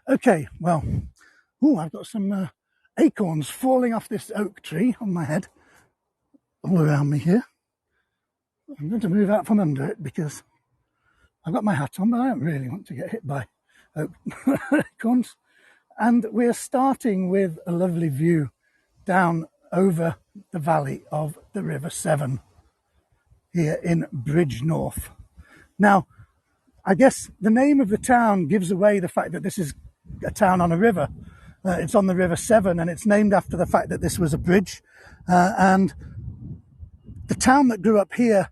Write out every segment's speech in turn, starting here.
Okay, well, I've got some acorns falling off this oak tree on my head, all around me here. I'm going to move out from under it because I've got my hat on, but I don't really want to get hit by oak acorns. And we're starting with a lovely view down over the valley of the River Severn here in Bridgnorth. Now, I guess the name of the town gives away the fact that this is a town on a river. It's on the River Severn, and it's named after the fact that this was a bridge. And the town that grew up here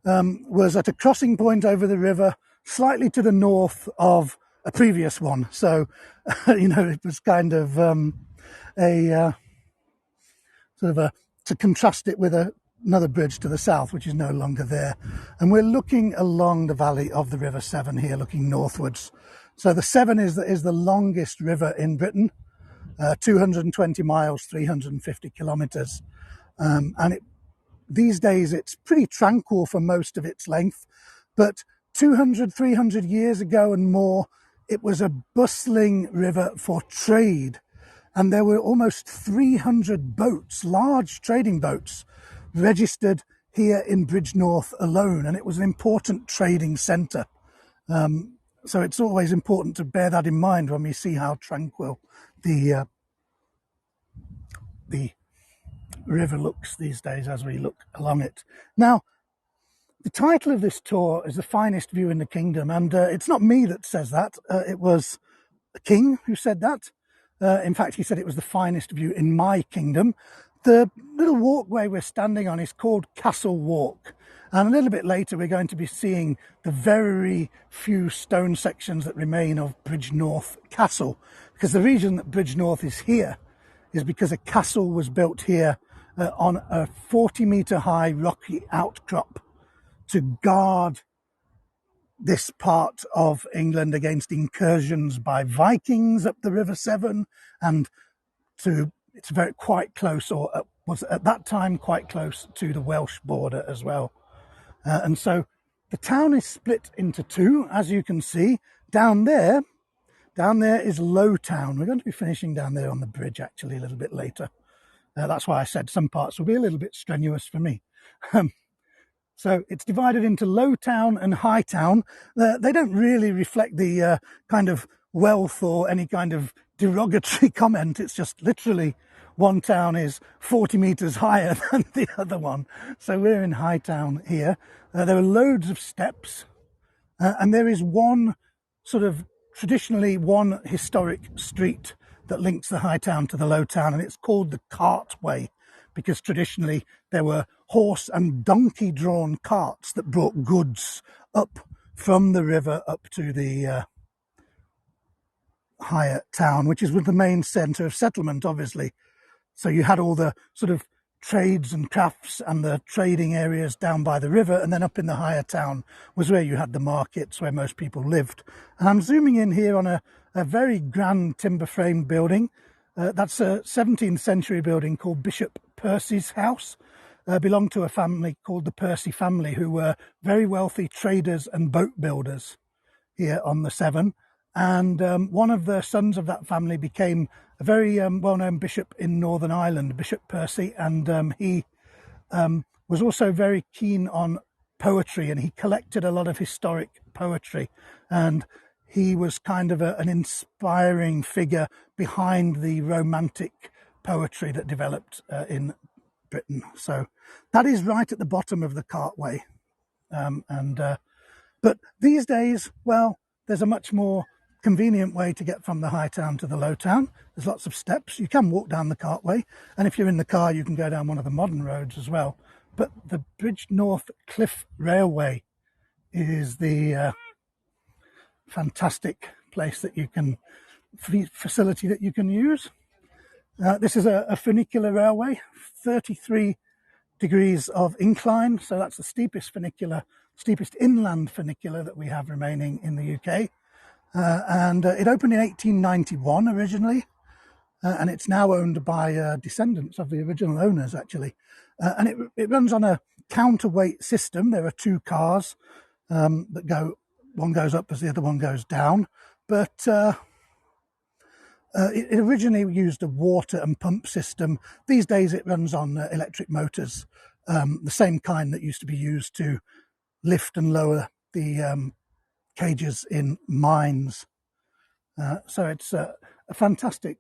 was at a crossing point over the river, slightly to the north of a previous one. So, it was kind of to contrast it with another bridge to the south, which is no longer there. And we're looking along the valley of the River Severn here, looking northwards. So the Severn is the longest river in Britain, 220 miles, 350 kilometres. These days it's pretty tranquil for most of its length, but 200, 300 years ago and more, it was a bustling river for trade. And there were almost 300 boats, large trading boats, registered here in Bridgnorth alone. And it was an important trading centre. So it's always important to bear that in mind when we see how tranquil the river looks these days as we look along it. Now, the title of this tour is The Finest View in the Kingdom, and it's not me that says that. It was a king who said that. In fact, he said it was the finest view in my kingdom. The little walkway we're standing on is called Castle Walk. And a little bit later, we're going to be seeing the very few stone sections that remain of Bridgnorth Castle. Because the reason that Bridgnorth is here is because a castle was built here on a 40-metre high rocky outcrop to guard this part of England against incursions by Vikings up the River Severn, and it's quite close, or was at that time quite close to the Welsh border as well. And so the town is split into two, as you can see. Down there is Low Town. We're going to be finishing down there on the bridge actually a little bit later. That's why I said some parts will be a little bit strenuous for me. So it's divided into Low Town and High Town. They don't really reflect the kind of wealth or any kind of derogatory comment. It's just literally one town is 40 metres higher than the other one. So we're in High Town here. There are loads of steps, and there is traditionally one historic street that links the High Town to the Low Town, and it's called the Cartway, because traditionally there were horse and donkey drawn carts that brought goods up from the river up to the higher town, which is the main centre of settlement, obviously. So you had all the sort of trades and crafts and the trading areas down by the river, and then up in the higher town was where you had the markets where most people lived. And I'm zooming in here on a very grand timber frame building. That's a 17th century building called Bishop Percy's house. Belonged to a family called the Percy family, who were very wealthy traders and boat builders here on the Severn. And one of the sons of that family became a very well-known bishop in Northern Ireland, Bishop Percy, and he was also very keen on poetry, and he collected a lot of historic poetry, and he was kind of an inspiring figure behind the romantic poetry that developed in Britain. So that is right at the bottom of the Cartway. But these days, well, there's a much more convenient way to get from the High Town to the Low Town. There's lots of steps. You can walk down the Cartway, and if you're in the car, you can go down one of the modern roads as well. But the Bridgnorth Cliff Railway is the fantastic place that you can, facility that you can use. This is a funicular railway, 33 degrees of incline. So that's the steepest inland funicular that we have remaining in the UK. And it opened in 1891 originally, and it's now owned by descendants of the original owners, actually. And it runs on a counterweight system. There are two cars that go, one goes up as the other one goes down. But It originally used a water and pump system. These days it runs on electric motors, the same kind that used to be used to lift and lower the cages in mines. So it's a fantastic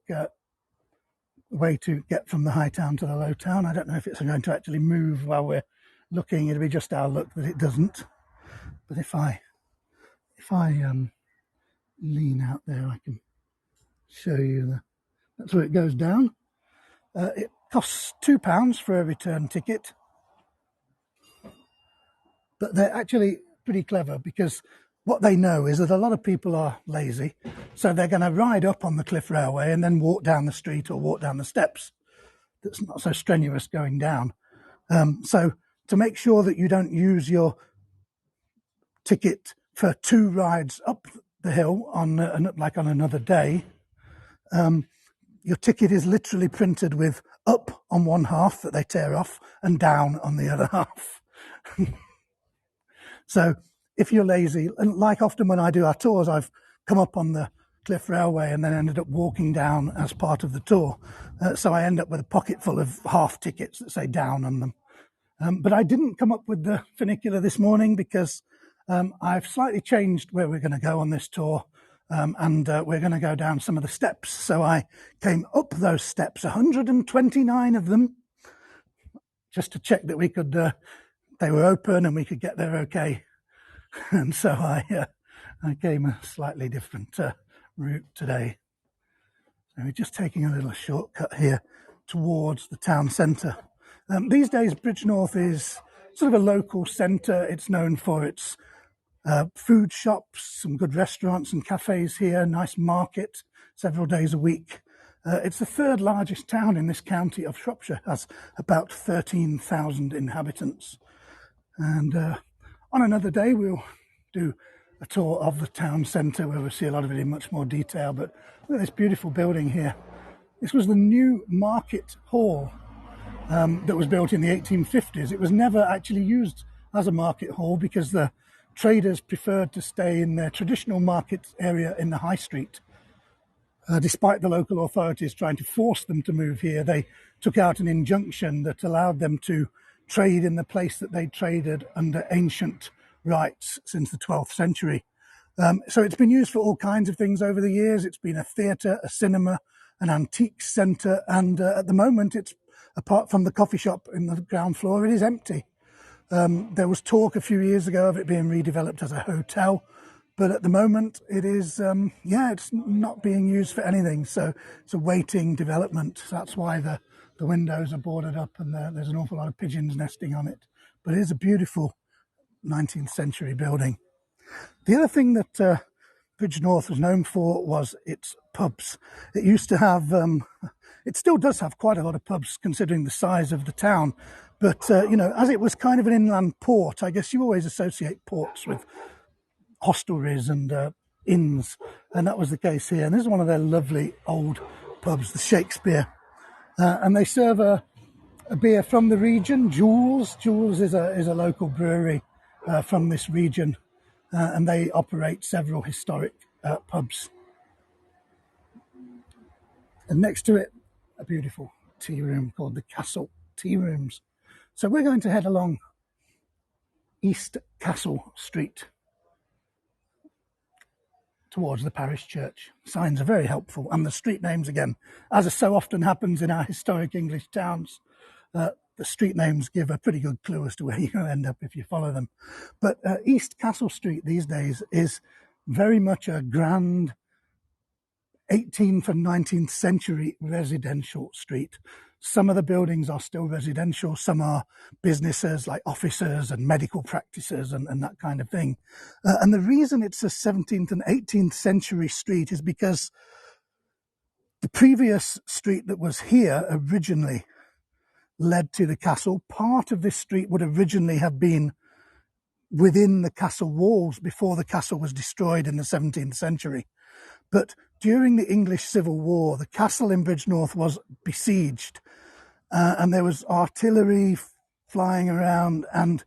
way to get from the high town to the low town. I don't know if it's going to actually move while we're looking. It'll be just our luck that it doesn't. But if I lean out there, I can show you that's where it goes down. It costs £2 for a return ticket, but they're actually pretty clever because what they know is that a lot of people are lazy, so they're going to ride up on the Cliff Railway and then walk down the street or walk down the steps. That's not so strenuous going down. So to make sure that you don't use your ticket for 2 rides up the hill on like on another day, your ticket is literally printed with up on one half that they tear off and down on the other half. So if you're lazy, and like often when I do our tours, I've come up on the Cliff Railway and then ended up walking down as part of the tour. So I end up with a pocket full of half tickets that say down on them. But I didn't come up with the funicular this morning because I've slightly changed where we're going to go on this tour. And we're going to go down some of the steps. So I came up those steps, 129 of them, just to check that we could, they were open and we could get there okay. And so I came a slightly different route today. So we're just taking a little shortcut here towards the town centre. These days, Bridgnorth is sort of a local centre. It's known for its food shops, some good restaurants and cafes here, nice market several days a week. It's the 3rd largest town in this county of Shropshire, has about 13,000 inhabitants. And on another day, we'll do a tour of the town centre where we'll see a lot of it in much more detail. But look at this beautiful building here. This was the new market hall that was built in the 1850s. It was never actually used as a market hall because the traders preferred to stay in their traditional market area in the high street. Despite the local authorities trying to force them to move here, they took out an injunction that allowed them to trade in the place that they traded under ancient rights since the 12th century. So it's been used for all kinds of things over the years. It's been a theatre, a cinema, an antique centre, and at the moment, it's apart from the coffee shop in the ground floor, it is empty. There was talk a few years ago of it being redeveloped as a hotel, but at the moment it is, it's not being used for anything. So it's a waiting development. So that's why the windows are boarded up and there's an awful lot of pigeons nesting on it. But it is a beautiful 19th century building. The other thing that Bridgnorth was known for was its pubs. It used to have, it still does have quite a lot of pubs considering the size of the town. But, as it was kind of an inland port, I guess you always associate ports with hostelries and inns. And that was the case here. And this is one of their lovely old pubs, the Shakespeare. And they serve a beer from the region, Jules. Jules is a local brewery from this region. And they operate several historic pubs. And next to it, a beautiful tea room called the Castle Tea Rooms. So we're going to head along East Castle Street towards the parish church. Signs are very helpful, and the street names again, as so often happens in our historic English towns, the street names give a pretty good clue as to where you're going to end up if you follow them. But East Castle Street these days is very much a grand 18th and 19th century residential street. Some of the buildings are still residential, some are businesses like offices and medical practices and that kind of thing. And the reason it's a 17th and 18th century street is because the previous street that was here originally led to the castle. Part of this street would originally have been within the castle walls before the castle was destroyed in the 17th century. But during the English Civil War, the castle in Bridgnorth was besieged and there was artillery flying around, and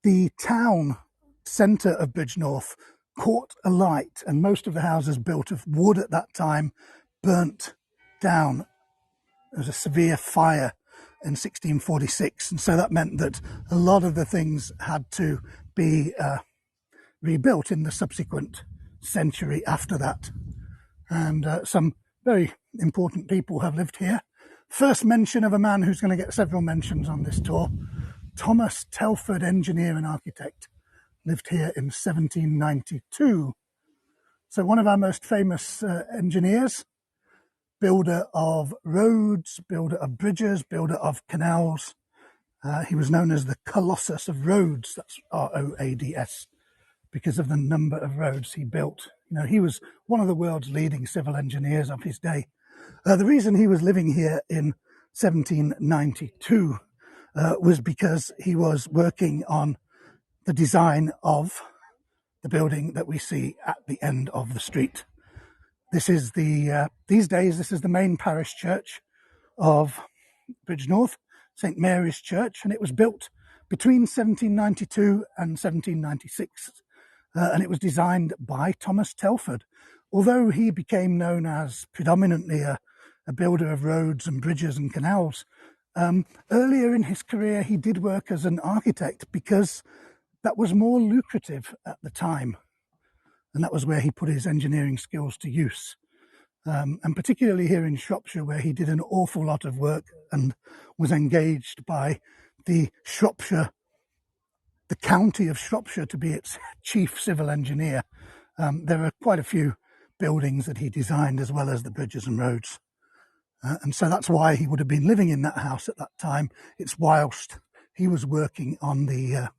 the town centre of Bridgnorth caught alight, and most of the houses built of wood at that time burnt down. There was a severe fire in 1646, and so that meant that a lot of the things had to be rebuilt in the subsequent century after that. And some very important people have lived here. First mention of a man who's going to get several mentions on this tour, Thomas Telford, engineer and architect, lived here in 1792. So one of our most famous engineers, builder of roads, builder of bridges, builder of canals. He was known as the Colossus of Roads, that's R-O-A-D-S, because of the number of roads he built. You know, he was one of the world's leading civil engineers of his day. The reason he was living here in 1792 was because he was working on the design of the building that we see at the end of the street. This is these days, this is the main parish church of Bridgnorth, St Mary's Church, and it was built between 1792 and 1796. And it was designed by Thomas Telford. Although he became known as predominantly a builder of roads and bridges and canals, earlier in his career he did work as an architect because that was more lucrative at the time. And that was where he put his engineering skills to use. And particularly here in Shropshire, where he did an awful lot of work and was engaged by the county of Shropshire to be its chief civil engineer. There are quite a few buildings that he designed, as well as the bridges and roads. And so that's why he would have been living in that house at that time. It's whilst he was working on the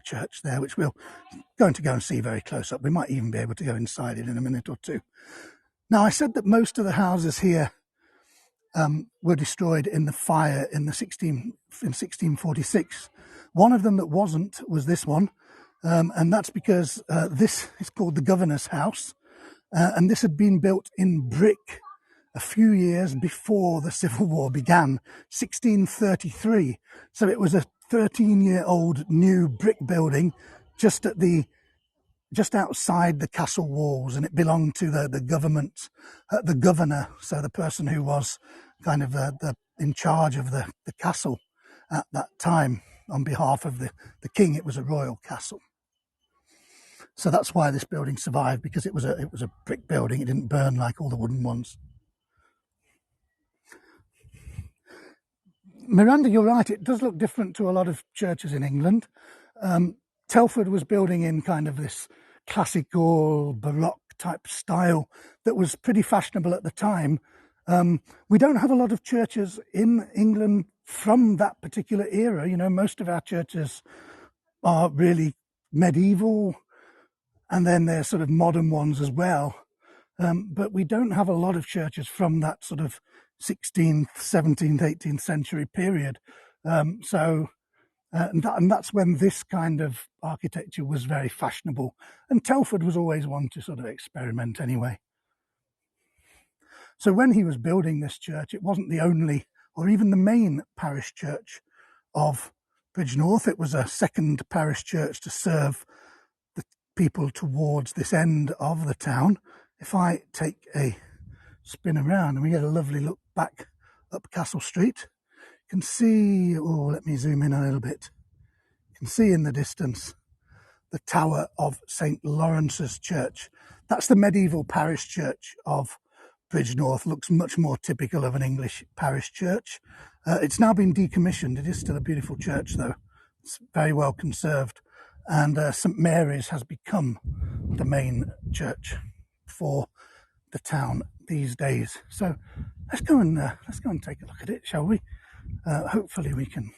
church there, which we're going to go and see very close up. We might even be able to go inside it in a minute or two. Now, I said that most of the houses here were destroyed in the fire in 1646. One of them that wasn't was this one, and that's because this is called the Governor's House, and this had been built in brick a few years before the Civil War began, 1633. So it was a 13-year-old new brick building just outside the castle walls, and it belonged to the governor, so the person who was kind of in charge of the castle at that time on behalf of the king. It was a royal castle. So that's why this building survived, because it was a brick building. It didn't burn like all the wooden ones. Miranda, you're right, it does look different to a lot of churches in England. Telford was building in kind of this classical Baroque type style that was pretty fashionable at the time. We don't have a lot of churches in England from that particular era. You know, most of our churches are really medieval, and then there's sort of modern ones as well. But we don't have a lot of churches from that sort of 16th, 17th, 18th century period. And that's when this kind of architecture was very fashionable. And Telford was always one to sort of experiment anyway. So when he was building this church, it wasn't the only or even the main parish church of Bridgnorth. It was a second parish church to serve the people towards this end of the town. If I take a spin around and we get a lovely look back up Castle Street, you can see, let me zoom in a little bit. You can see in the distance the tower of St Lawrence's Church. That's the medieval parish church of Bridgnorth. Looks much more typical of an English parish church. It's now been decommissioned. It is still a beautiful church though. It's very well conserved, and St Mary's has become the main church for the town these days. So let's go and take a look at it, shall we? Hopefully we can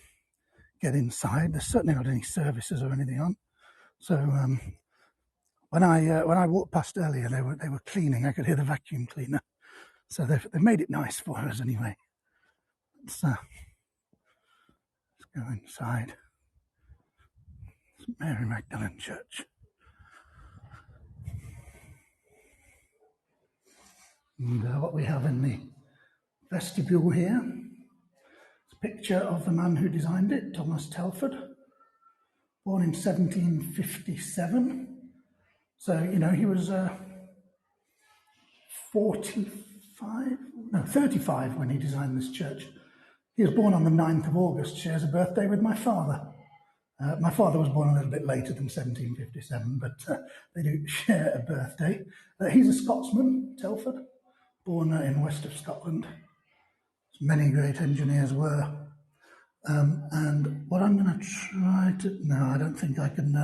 get inside. There's certainly not any services or anything on. So when I walked past earlier, they were cleaning. I could hear the vacuum cleaner. So they've made it nice for us anyway. Let's go inside. St Mary Magdalene Church. And what we have in the vestibule here is a picture of the man who designed it, Thomas Telford. born in 1757. So, you know, he was 35 when he designed this church. He was born on the 9th of August, shares a birthday with my father. My father was born a little bit later than 1757, but they do share a birthday. He's a Scotsman, Telford, born in west of Scotland. Many great engineers were. And what I'm going to try to... No, I don't think I can...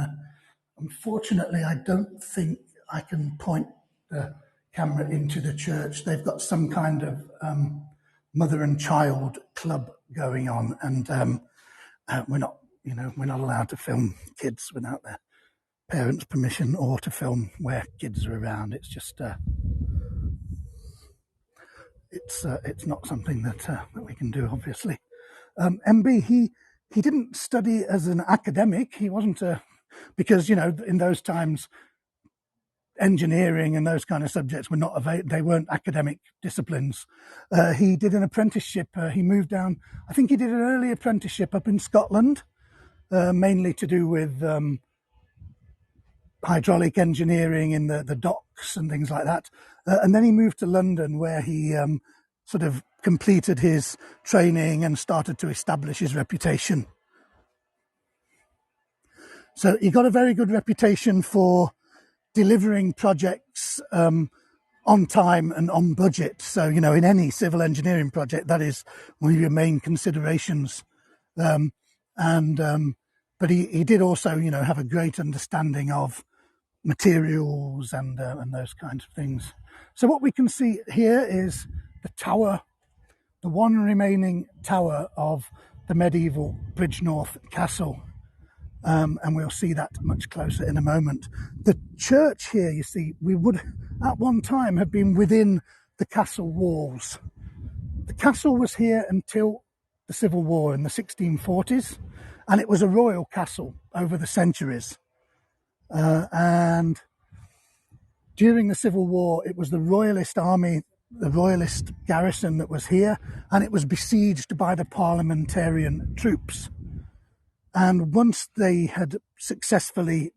unfortunately, I don't think I can point the camera into the church. They've got some kind of mother and child club going on, and we're not allowed to film kids without their parents' permission, or to film where kids are around. It's just it's not something that we can do, obviously. MB, he didn't study as an academic. He wasn't because, you know, in those times, engineering and those kind of subjects were not available. They weren't academic disciplines. He did an apprenticeship. He moved down. I think he did an early apprenticeship up in Scotland, mainly to do with hydraulic engineering in the docks and things like that. And then he moved to London, where he sort of completed his training and started to establish his reputation. So he got a very good reputation for delivering projects on time and on budget. So, you know, in any civil engineering project, that is one of your main considerations. But he did also, you know, have a great understanding of materials and those kinds of things. So what we can see here is the tower, the one remaining tower of the medieval Bridgnorth castle. And we'll see that much closer in a moment. The church here, you see, we would at one time have been within the castle walls. The castle was here until the Civil War in the 1640s, and it was a royal castle over the centuries. And during the Civil War, it was the Royalist army, the Royalist garrison that was here, and it was besieged by the parliamentarian troops. And once they had successfully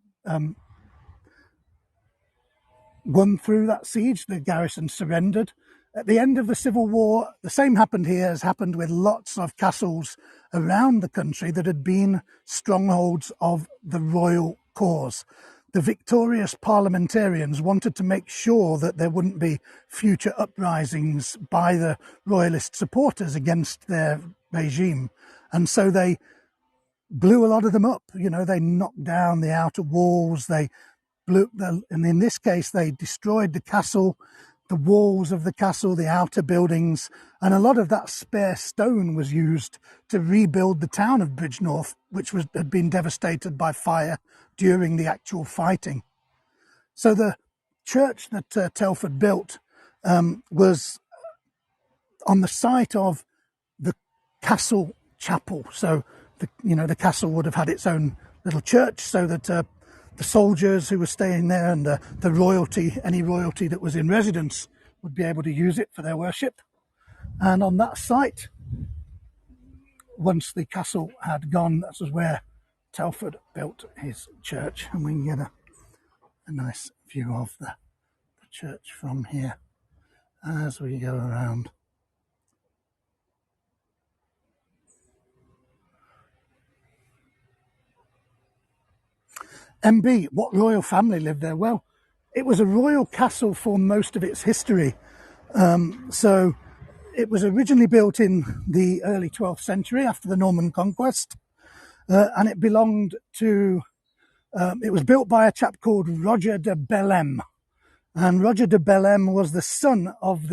won through that siege, the garrison surrendered. At the end of the Civil War, the same happened here as happened with lots of castles around the country that had been strongholds of the royal cause. The victorious parliamentarians wanted to make sure that there wouldn't be future uprisings by the royalist supporters against their regime. And so they blew a lot of them up. You know, they knocked down the outer walls, and in this case, they destroyed the castle, the walls of the castle, the outer buildings, and a lot of that spare stone was used to rebuild the town of Bridgnorth, which had been devastated by fire during the actual fighting. So the church that Telford built was on the site of the castle chapel. So the castle would have had its own little church, so that the soldiers who were staying there and the royalty, any royalty that was in residence, would be able to use it for their worship. And on that site, once the castle had gone, that was where Telford built his church. And we can get a nice view of the church from here as we go around. MB, what royal family lived there? Well, it was a royal castle for most of its history. So it was originally built in the early 12th century after the Norman conquest. And it belonged to, it was built by a chap called Roger de Bellem. And Roger de Bellem was the son of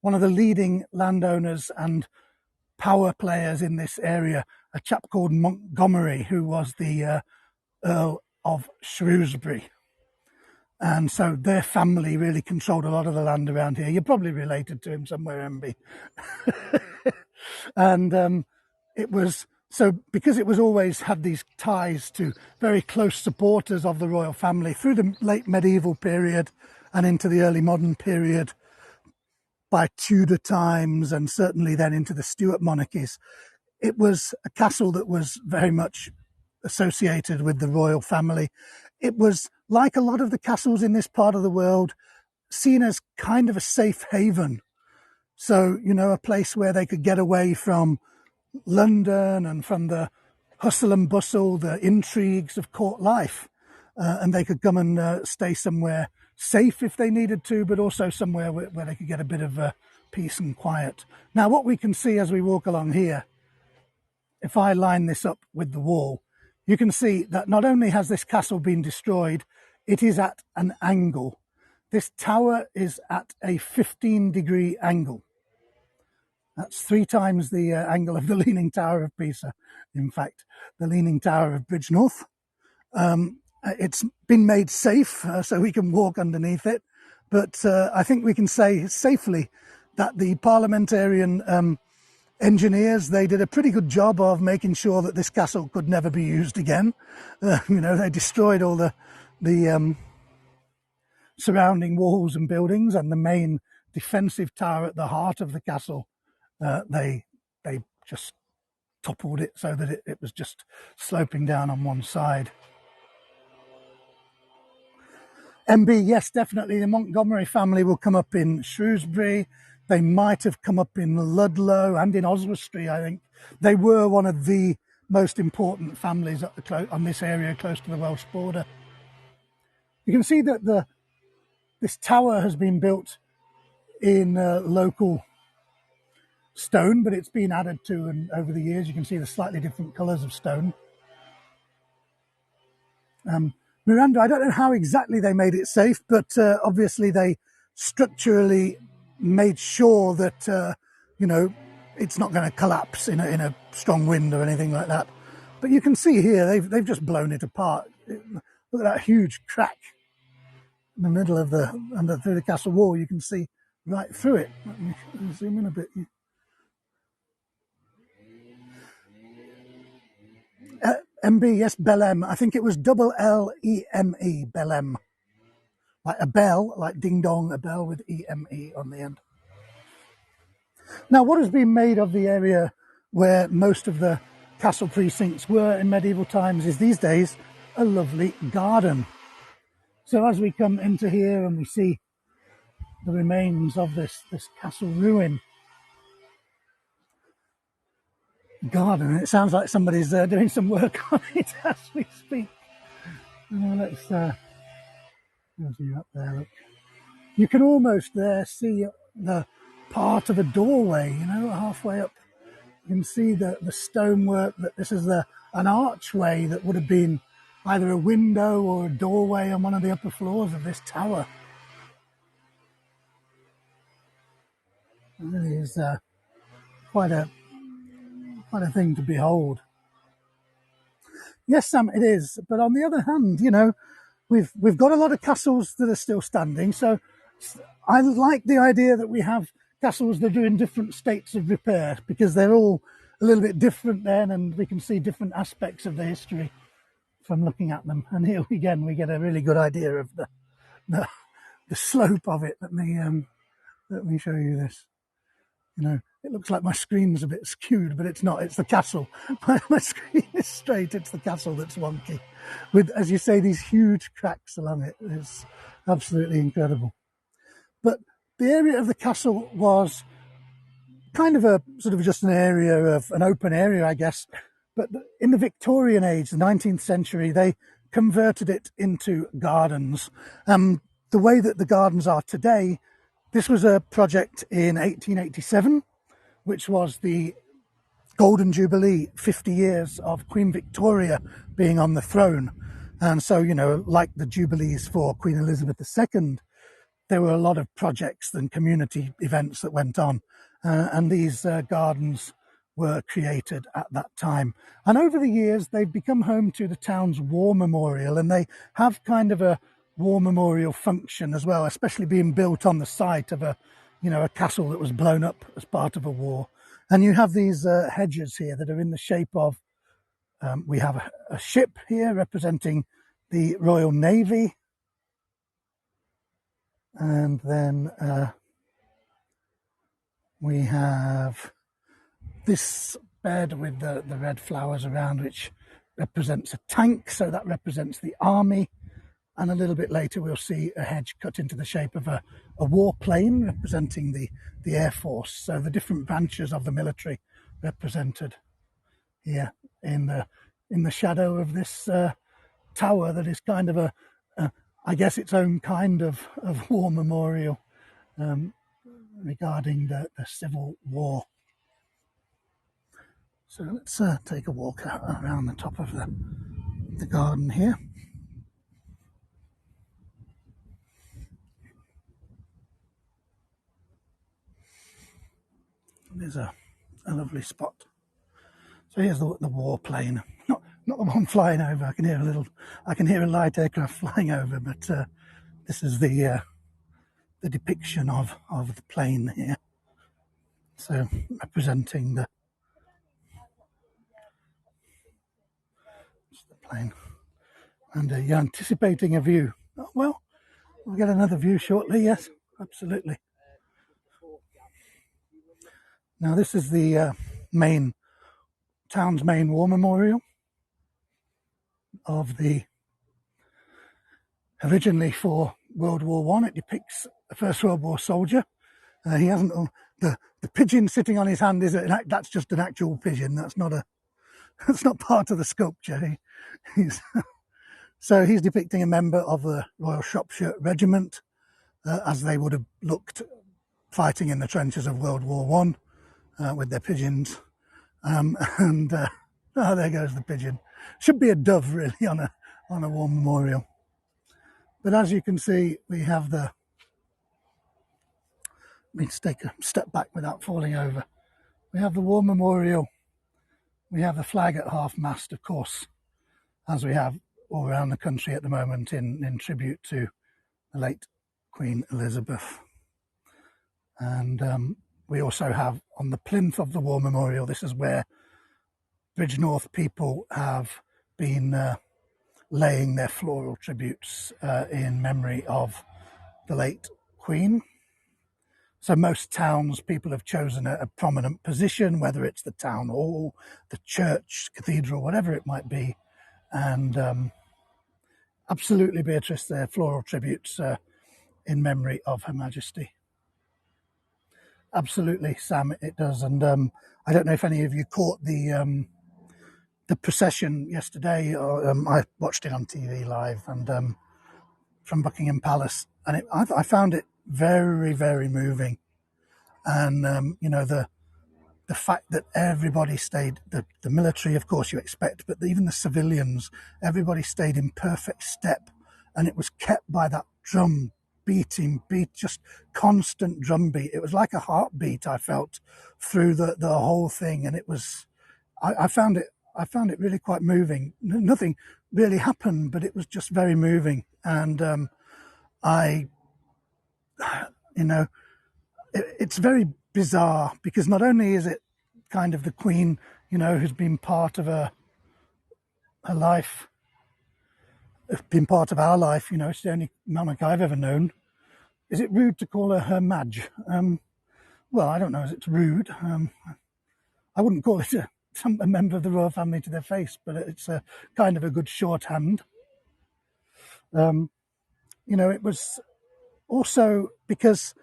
one of the leading landowners and power players in this area, a chap called Montgomery, who was the Earl of Shrewsbury. And so their family really controlled a lot of the land around here. You're probably related to him somewhere, MB. And it was, so because it was always had these ties to very close supporters of the royal family through the late medieval period and into the early modern period, by Tudor times, and certainly then into the Stuart monarchies, it was a castle that was very much associated with the royal family. It was, like a lot of the castles in this part of the world, seen as kind of a safe haven. So, a place where they could get away from London and from the hustle and bustle, the intrigues of court life. And they could come and stay somewhere safe if they needed to, but also somewhere where they could get a bit of peace and quiet. Now, what we can see as we walk along here, if I line this up with the wall, you can see that not only has this castle been destroyed, it is at an angle. This tower is at a 15-degree angle. That's 3 times the angle of the Leaning Tower of Pisa. In fact, the Leaning Tower of Bridgnorth. It's been made safe, so we can walk underneath it. But I think we can say safely that the parliamentarian engineers, they did a pretty good job of making sure that this castle could never be used again. They destroyed all the surrounding walls and buildings, and the main defensive tower at the heart of the castle, they just toppled it so that it was just sloping down on one side. MB, yes, definitely. The Montgomery family will come up in Shrewsbury. They might have come up in Ludlow and in Oswestry, I think. They were one of the most important families on this area close to the Welsh border. You can see that this tower has been built in local stone, but it's been added to, and over the years you can see the slightly different colours of stone. Miranda, I don't know how exactly they made it safe, but obviously they structurally made sure that it's not going to collapse in a strong wind or anything like that. But you can see here they've just blown it apart. Look at that huge crack in the middle of through the castle wall. You can see right through it. Let me zoom in a bit. MB, yes, Belem. I think it was L-E-M-E, Belem. Like a bell, like ding dong, a bell with E-M-E on the end. Now, what has been made of the area where most of the castle precincts were in medieval times is these days a lovely garden. So as we come into here and we see the remains of this castle ruin garden, it sounds like somebody's doing some work on it as we speak. Let's you up there. Look. You can almost there see the part of a doorway, halfway up. You can see the stonework, that this is an archway that would have been either a window or a doorway on one of the upper floors of this tower. It really is quite a thing to behold. Yes, Sam, it is. But on the other hand, we've got a lot of castles that are still standing. So I like the idea that we have castles that are in different states of repair, because they're all a little bit different then, and we can see different aspects of the history from looking at them. And here again, we get a really good idea of the slope of it. Let me show you this. It looks like my screen's a bit skewed, but it's not. It's the castle. My screen is straight. It's the castle that's wonky, with, as you say, these huge cracks along it. It's absolutely incredible. But the area of the castle was kind of a sort of just an open area, I guess. But in the Victorian age, the 19th century, they converted it into gardens. The way that the gardens are today, this was a project in 1887, which was the Golden Jubilee, 50 years of Queen Victoria being on the throne. And so, like the Jubilees for Queen Elizabeth II, there were a lot of projects and community events that went on. And these gardens were created at that time. And over the years, they've become home to the town's war memorial, and they have kind of a war memorial function as well, especially being built on the site of a castle that was blown up as part of a war. And you have these hedges here that are in the shape of, we have a ship here representing the Royal Navy. And then we have this bed with the red flowers around, which represents a tank, so that represents the army. And a little bit later, we'll see a hedge cut into the shape of a warplane representing the Air Force. So the different branches of the military represented here in the shadow of this tower that is kind of I guess, its own kind of war memorial regarding the Civil War. So let's take a walk around the top of the garden here. There's a lovely spot. So here's the warplane. Not the one flying over. I can hear a light aircraft flying over, but this is the depiction of the plane here. So representing the plane. And you're anticipating a view. Oh, well, we'll get another view shortly. Yes, absolutely. Now this is the town's main war memorial of originally for World War One. It depicts a First World War soldier. He hasn't the pigeon sitting on his hand that's just an actual pigeon. That's not part of the sculpture. So he's depicting a member of the Royal Shropshire Regiment as they would have looked fighting in the trenches of World War One with their pigeons. Oh, there goes the pigeon. Should be a dove really on a war memorial. But as you can see, we have let me take a step back without falling over. We have the war memorial. We have the flag at half-mast, of course, as we have all around the country at the moment in tribute to the late Queen Elizabeth. And we also have on the plinth of the war memorial, this is where Bridgnorth people have been laying their floral tributes in memory of the late Queen. So most towns, people have chosen a prominent position, whether it's the town hall, the church, cathedral, whatever it might be. And absolutely, Beatrice, their floral tributes in memory of Her Majesty. Absolutely, Sam, it does. And I don't know if any of you caught the procession yesterday, or I watched it on TV live, and from Buckingham Palace, and I found it very, very moving. And the fact that everybody stayed, the military, of course, you expect, but even the civilians, everybody stayed in perfect step, and it was kept by that drum beating, just constant drum beat. It was like a heartbeat, I felt, through the whole thing, and it was. I found it really quite moving. Nothing really happened, but it was just very moving, and it's very bizarre because not only is it kind of the Queen, who's been part of her life, been part of our life, she's the only monarch I've ever known. Is it rude to call her Madge? Well, I don't know if it's rude. I wouldn't call it a member of the royal family to their face, but it's a kind of a good shorthand. It was also because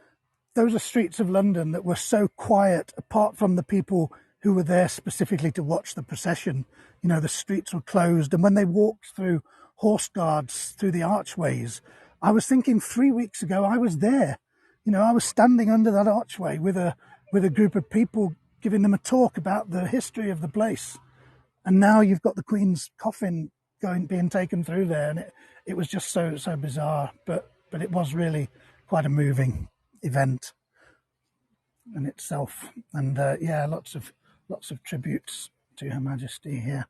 those are streets of London that were so quiet, apart from the people who were there specifically to watch the procession. The streets were closed, and when they walked through horse guards through the archways, I was thinking 3 weeks ago I was there. I was standing under that archway with a group of people giving them a talk about the history of the place. And now you've got the Queen's coffin being taken through there, and it was just so bizarre. But it was really quite a moving event in itself. And lots of tributes to Her Majesty here.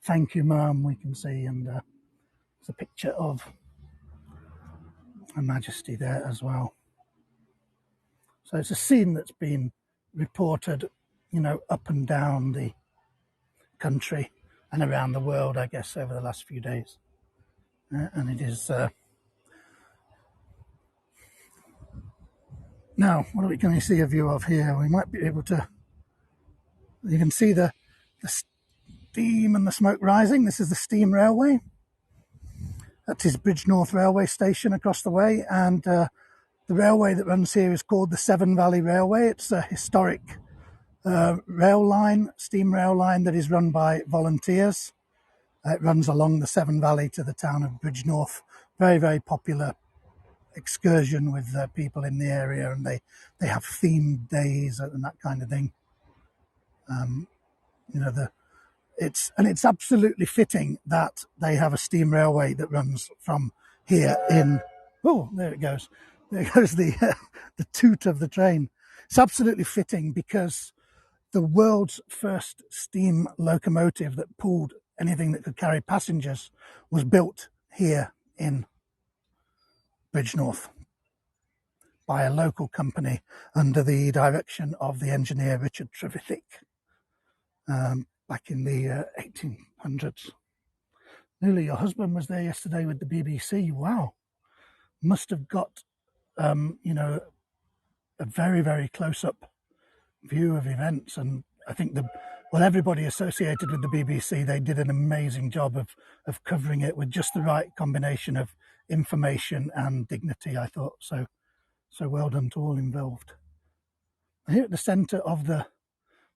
Thank you, Mum, we can see, and there's a picture of Her Majesty there as well. So it's a scene that's been reported, up and down the country and around the world, I guess, over the last few days. And it is... Now, what are we going to see a view of here? We might be able to... You can see the steam and the smoke rising. This is the steam railway. That is Bridgnorth railway station across the way, and the railway that runs here is called the Severn Valley Railway. It's a historic rail line, steam rail line that is run by volunteers. It runs along the Severn Valley to the town of Bridgnorth. Very, very popular excursion with people in the area, and they have themed days and that kind of thing. It's absolutely fitting that they have a steam railway that runs from here in. Oh, there it goes. There goes the toot of the train. It's absolutely fitting because the world's first steam locomotive that pulled anything that could carry passengers was built here in Bridgnorth by a local company under the direction of the engineer Richard Trevithick back in the 1800s. Nearly, your husband was there yesterday with the BBC. Wow. Must have got, a very, very close-up view of events. And I think everybody associated with the BBC, they did an amazing job of covering it with just the right combination of information and dignity, I thought. So well done to all involved. Here at the centre of the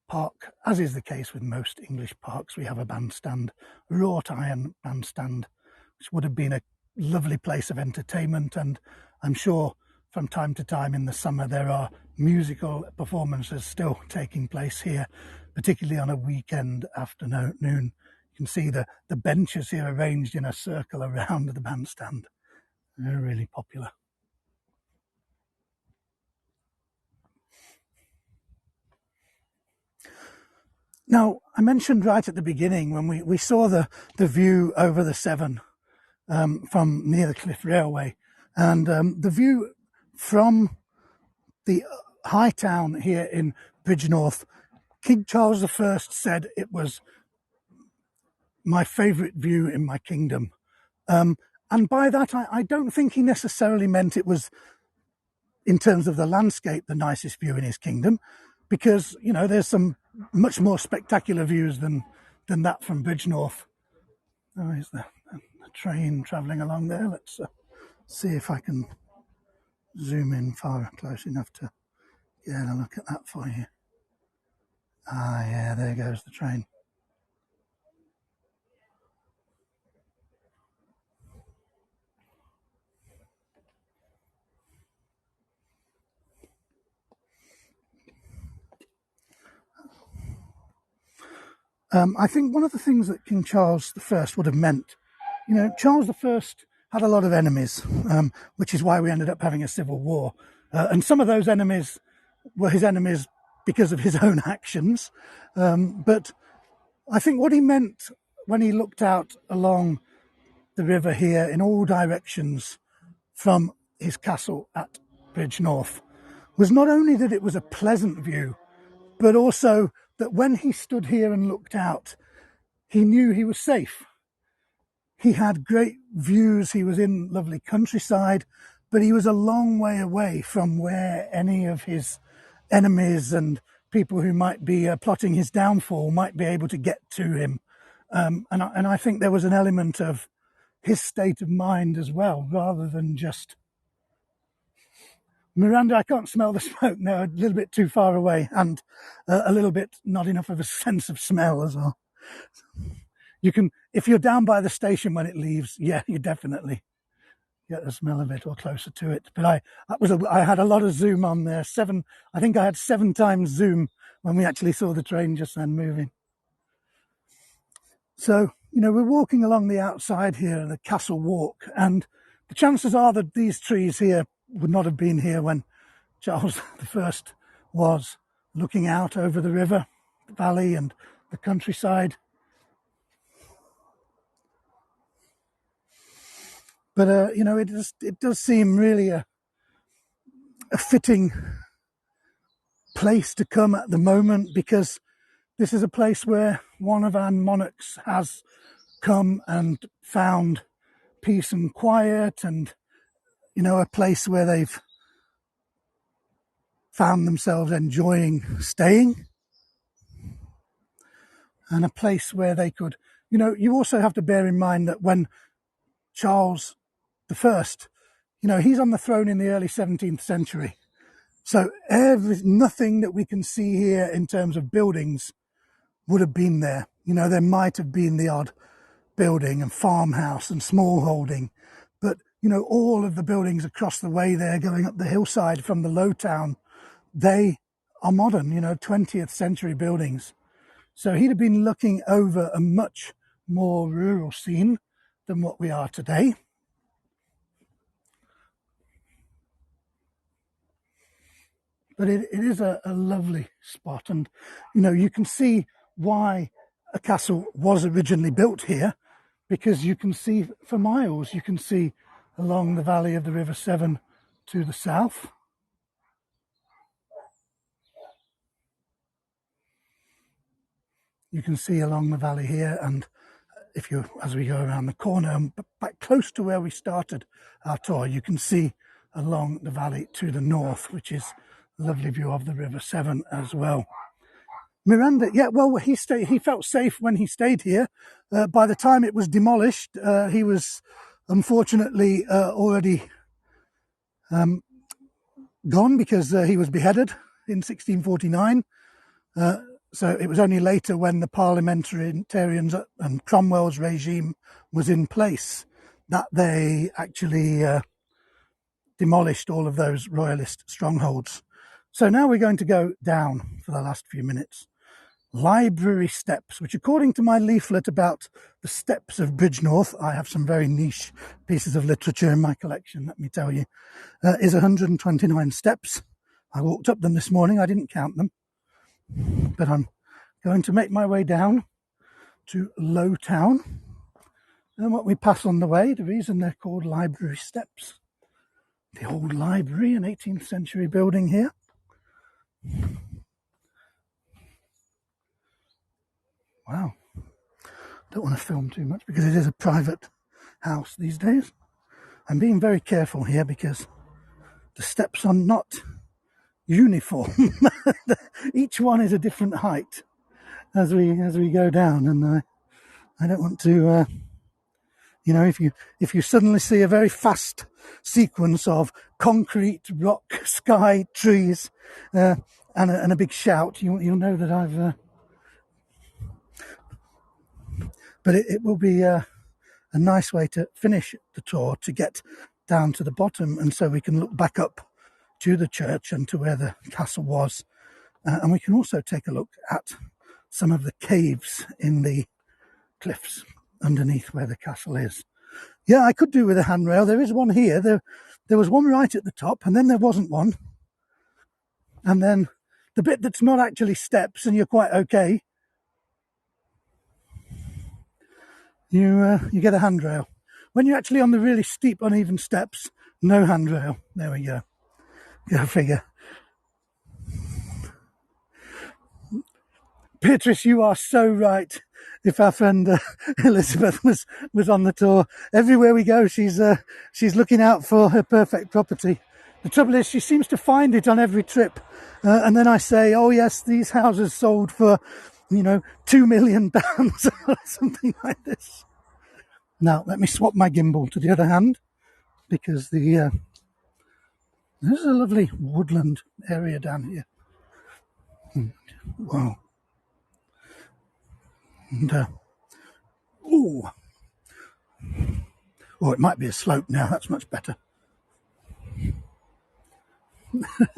park, as is the case with most English parks, we have a bandstand, a wrought iron bandstand, which would have been a lovely place of entertainment. And I'm sure from time to time in the summer there are musical performances still taking place here, particularly on a weekend afternoon. You can see the benches here arranged in a circle around the bandstand. They're really popular. Now, I mentioned right at the beginning when we saw the view over the Severn from near the Cliff Railway, and the view from the high town here in Bridgnorth, King Charles I said it was my favourite view in my kingdom. And by that, I don't think he necessarily meant it was, in terms of the landscape, the nicest view in his kingdom, because, there's some much more spectacular views than that from Bridgnorth. Oh, here's the train travelling along there. Let's see if I can zoom in far close enough to get a look at that for you. Ah, yeah, there goes the train. I think one of the things that King Charles I would have meant, Charles I had a lot of enemies, which is why we ended up having a civil war. And some of those enemies were his enemies because of his own actions. But I think what he meant when he looked out along the river here in all directions from his castle at Bridgnorth was not only that it was a pleasant view, but also that when he stood here and looked out, he knew he was safe. He had great views, he was in lovely countryside, but he was a long way away from where any of his enemies and people who might be plotting his downfall might be able to get to him. And I think there was an element of his state of mind as well, rather than just... Miranda, I can't smell the smoke now, a little bit too far away, and a little bit not enough of a sense of smell as well. You can, if you're down by the station when it leaves, yeah, you definitely get the smell of it or closer to it. But I had a lot of zoom on there. I think I had 7 times zoom when we actually saw the train just then moving. So, we're walking along the outside here, the Castle Walk, and the chances are that these trees here would not have been here when Charles I was looking out over the river, the valley and the countryside. But, it does seem really a fitting place to come at the moment, because this is a place where one of our monarchs has come and found peace and quiet, and, a place where they've found themselves enjoying staying. and a place where they could, you also have to bear in mind that when Charles I, he's on the throne in the early 17th century. So nothing that we can see here in terms of buildings would have been there. There might have been the odd building and farmhouse and small holding, but all of the buildings across the way there going up the hillside from the low town, they are modern, 20th century buildings. So he'd have been looking over a much more rural scene than what we are today. But it is a lovely spot, and you can see why a castle was originally built here, because you can see for miles, you can see along the valley of the River Severn to the south. You can see along the valley here, and as we go around the corner and back close to where we started our tour, you can see along the valley to the north, which is a lovely view of the River Severn as well. Miranda, he felt safe when he stayed here. By the time it was demolished, he was unfortunately already gone, because he was beheaded in 1649. So it was only later, when the parliamentarians and Cromwell's regime was in place, that they actually demolished all of those royalist strongholds. So now we're going to go down for the last few minutes. Library steps, which, according to my leaflet about the steps of Bridgnorth, I have some very niche pieces of literature in my collection, let me tell you, is 129 steps. I walked up them this morning. I didn't count them, but I'm going to make my way down to Low Town. And what we pass on the way, the reason they're called library steps, the old library, an 18th century building here. Wow. Don't want to film too much because it is a private house these days. I'm being very careful here because the steps are not uniform. Each one is a different height as we go down, and I don't want to if you suddenly see a very fast sequence of concrete, rock, sky, trees, and a big shout, you'll know that I've but it will be a nice way to finish the tour, to get down to the bottom, and so we can look back up to the church and to where the castle was, and we can also take a look at some of the caves in the cliffs underneath where the castle is. Yeah, I could do with a handrail. There is one here. There was one right at the top, and then there wasn't one, and then the bit that's not actually steps, and you're quite okay, you get a handrail. When you're actually on the really steep, uneven steps, no handrail. There we go. Go figure. Beatrice, you are so right. If our friend Elizabeth was on the tour, everywhere we go, she's looking out for her perfect property. The trouble is, she seems to find it on every trip, and then I say, "Oh yes, these houses sold for, £2 million or something like this." Now let me swap my gimbal to the other hand, because this is a lovely woodland area down here. Wow. And it might be a slope now. That's much better.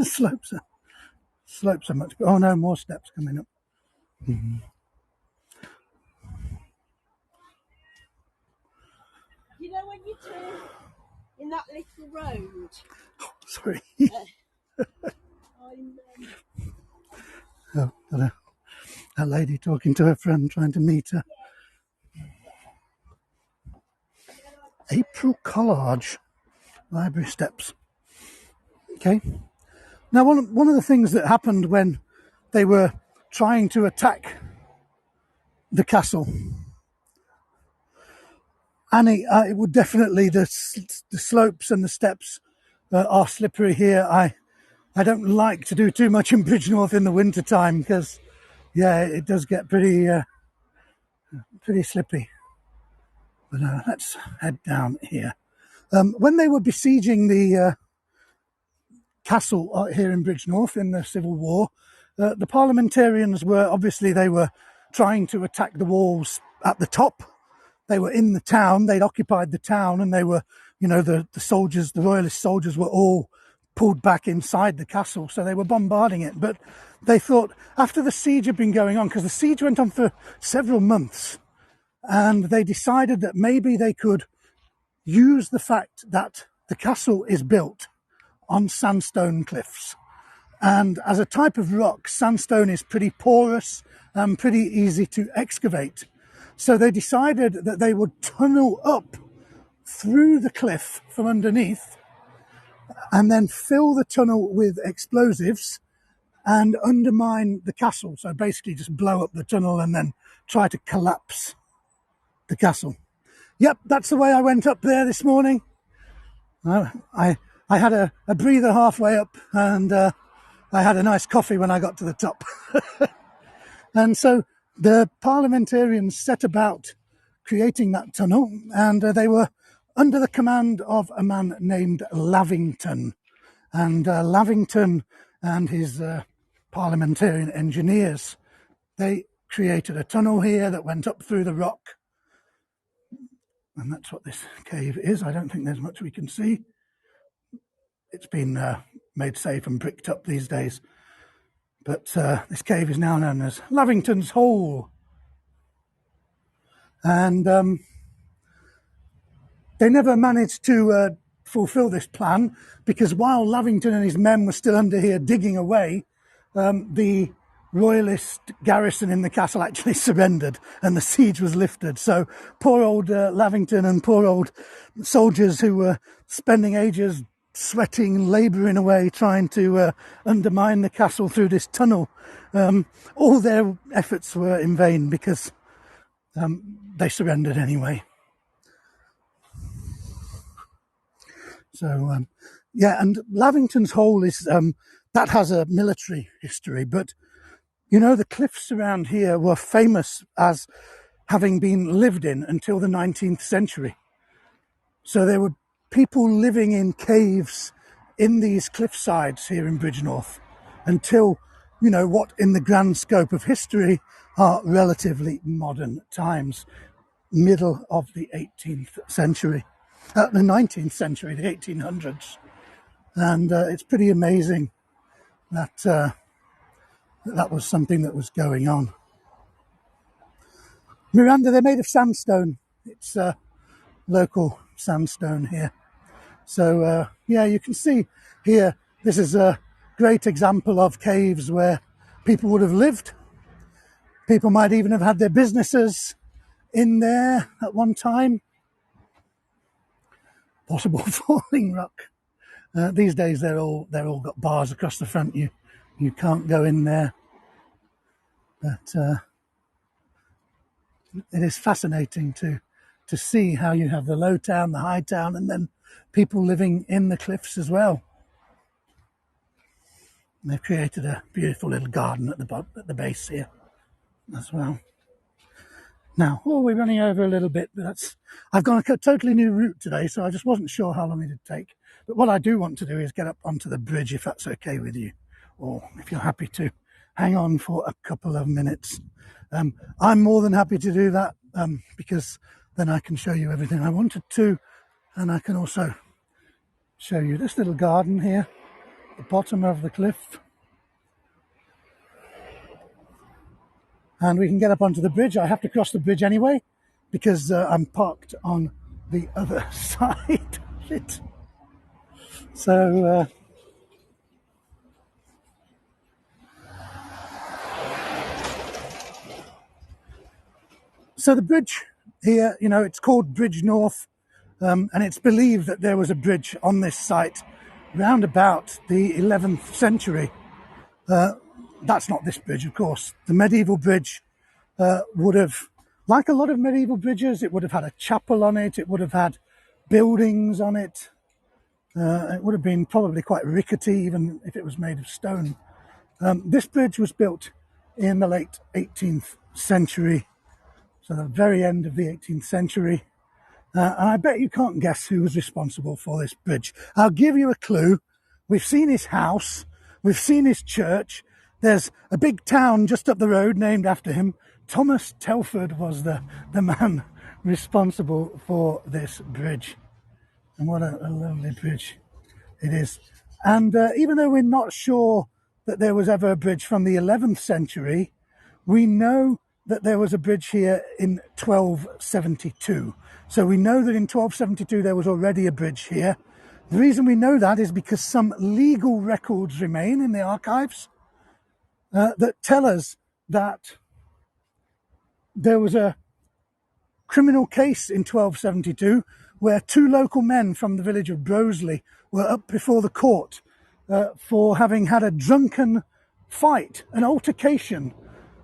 slopes are much better. Oh no, more steps coming up. Mm-hmm. You know when you turn in that little road? Oh, sorry. A lady talking to her friend, trying to meet her. April Collage, library steps. Okay. Now, one of the things that happened when they were trying to attack the castle, and it would definitely, the slopes and the steps are slippery here. I don't like to do too much in Bridgnorth in the winter time because, yeah, it does get pretty Pretty slippy. But let's head down here. When they were besieging the castle here in Bridgnorth in the Civil War, the parliamentarians were obviously they were trying to attack the walls at the top. They were in the town, they'd occupied the town, and they were, the soldiers, the royalist soldiers were all pulled back inside the castle, so they were bombarding it. But they thought, after the siege had been going on, because the siege went on for several months, and they decided that maybe they could use the fact that the castle is built on sandstone cliffs. And as a type of rock, sandstone is pretty porous and pretty easy to excavate. So they decided that they would tunnel up through the cliff from underneath and then fill the tunnel with explosives and undermine the castle. So basically just blow up the tunnel and then try to collapse the castle. Yep, that's the way I went up there this morning. I had a breather halfway up, and I had a nice coffee when I got to the top. And so the parliamentarians set about creating that tunnel, and they were under the command of a man named Lavington. And Lavington and his parliamentarian engineers, they created a tunnel here that went up through the rock. And that's what this cave is. I don't think there's much we can see. It's been made safe and bricked up these days. But this cave is now known as Lavington's Hole. And they never managed to fulfill this plan, because while Lavington and his men were still under here digging away, the royalist garrison in the castle actually surrendered and the siege was lifted. So poor old Lavington and poor old soldiers who were spending ages sweating, labouring away, trying to undermine the castle through this tunnel, all their efforts were in vain, because they surrendered anyway. So, and Lavington's Hole is, that has a military history, but the cliffs around here were famous as having been lived in until the 19th century. So there were people living in caves in these cliff sides here in Bridgnorth until, what in the grand scope of history are relatively modern times, middle of the 18th century, the 19th century, the 1800s. And it's pretty amazing that that was something that was going on. Miranda, they're made of sandstone. It's local sandstone here. So, you can see here, this is a great example of caves where people would have lived. People might even have had their businesses in there at one time. Possible falling rock. These days, they're all got bars across the front. You can't go in there. But it is fascinating to see how you have the low town, the high town, and then people living in the cliffs as well. And they've created a beautiful little garden at the base here as well. Now, we're running over a little bit, but I've gone a totally new route today, so I just wasn't sure how long it'd take. But what I do want to do is get up onto the bridge, if that's okay with you, or if you're happy to hang on for a couple of minutes. I'm more than happy to do that, because then I can show you everything I wanted to, and I can also show you this little garden here, the bottom of the cliff. And we can get up onto the bridge. I have to cross the bridge anyway, because I'm parked on the other side of it. So, so the bridge here, it's called Bridgnorth, and it's believed that there was a bridge on this site round about the 11th century. That's not this bridge, of course. The medieval bridge would have, like a lot of medieval bridges, it would have had a chapel on it, it would have had buildings on it. It would have been probably quite rickety, even if it was made of stone. This bridge was built in the late 18th century. So the very end of the 18th century. And I bet you can't guess who was responsible for this bridge. I'll give you a clue. We've seen his house. We've seen his church. There's a big town just up the road named after him. Thomas Telford was the man responsible for this bridge. And what a lovely bridge it is. And even though we're not sure that there was ever a bridge from the 11th century, we know that there was a bridge here in 1272. So we know that in 1272 there was already a bridge here. The reason we know that is because some legal records remain in the archives that tell us that there was a criminal case in 1272 where two local men from the village of Broseley were up before the court for having had a drunken fight, an altercation,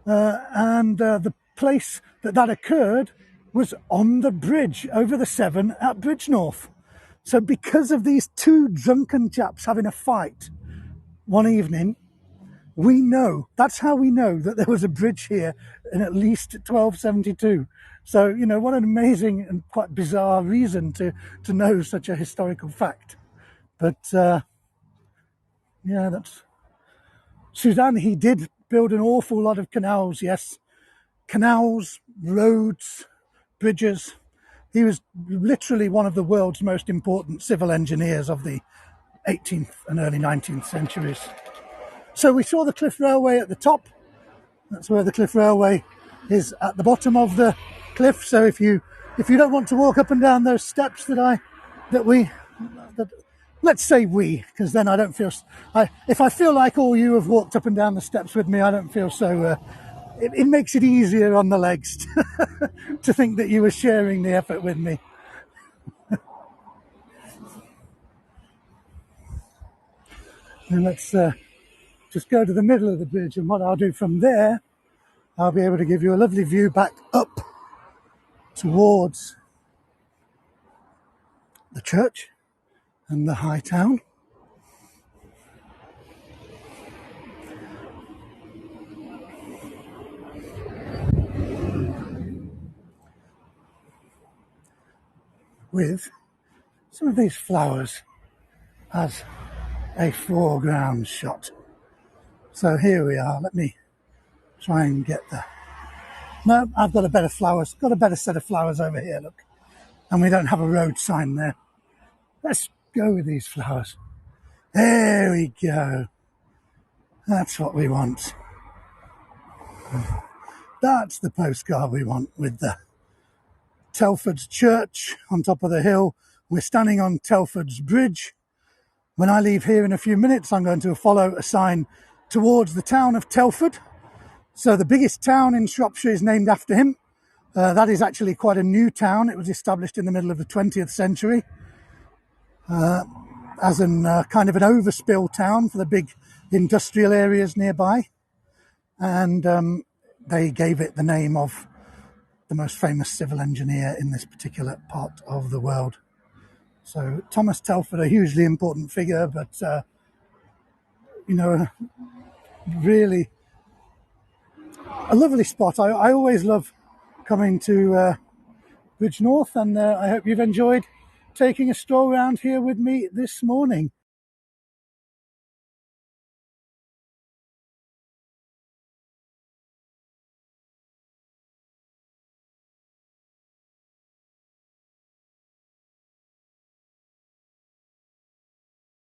and the place that occurred was on the bridge over the Severn at Bridgnorth. So because of these two drunken chaps having a fight one evening, that's how we know that there was a bridge here in at least 1272. So, you know, what an amazing and quite bizarre reason to know such a historical fact. But, yeah, that's... Suzanne, he did build an awful lot of canals, yes. Canals, roads, bridges. He was literally one of the world's most important civil engineers of the 18th and early 19th centuries. So we saw the Cliff Railway at the top. That's where the Cliff Railway is, at the bottom of the cliff. So if you don't want to walk up and down those steps let's say we, because then I don't feel, if I feel like all you have walked up and down the steps with me, I don't feel so, it makes it easier on the legs to think that you were sharing the effort with me. And let's just go to the middle of the bridge, and what I'll do from there, I'll be able to give you a lovely view back up towards the church and the high town. With some of these flowers as a foreground shot. So here we are. Let me try and get the... No, I've got a better set of flowers over here, look. And we don't have a road sign there. Let's go with these flowers. There we go. That's what we want. That's the postcard we want, with the Telford's Church on top of the hill. We're standing on Telford's Bridge. When I leave here in a few minutes, I'm going to follow a sign towards the town of Telford. So the biggest town in Shropshire is named after him. That is actually quite a new town. It was established in the middle of the 20th century as an kind of an overspill town for the big industrial areas nearby. And they gave it the name of the most famous civil engineer in this particular part of the world. So Thomas Telford, a hugely important figure, but, you know, really a lovely spot. I always love coming to Bridgnorth, and I hope you've enjoyed taking a stroll around here with me this morning.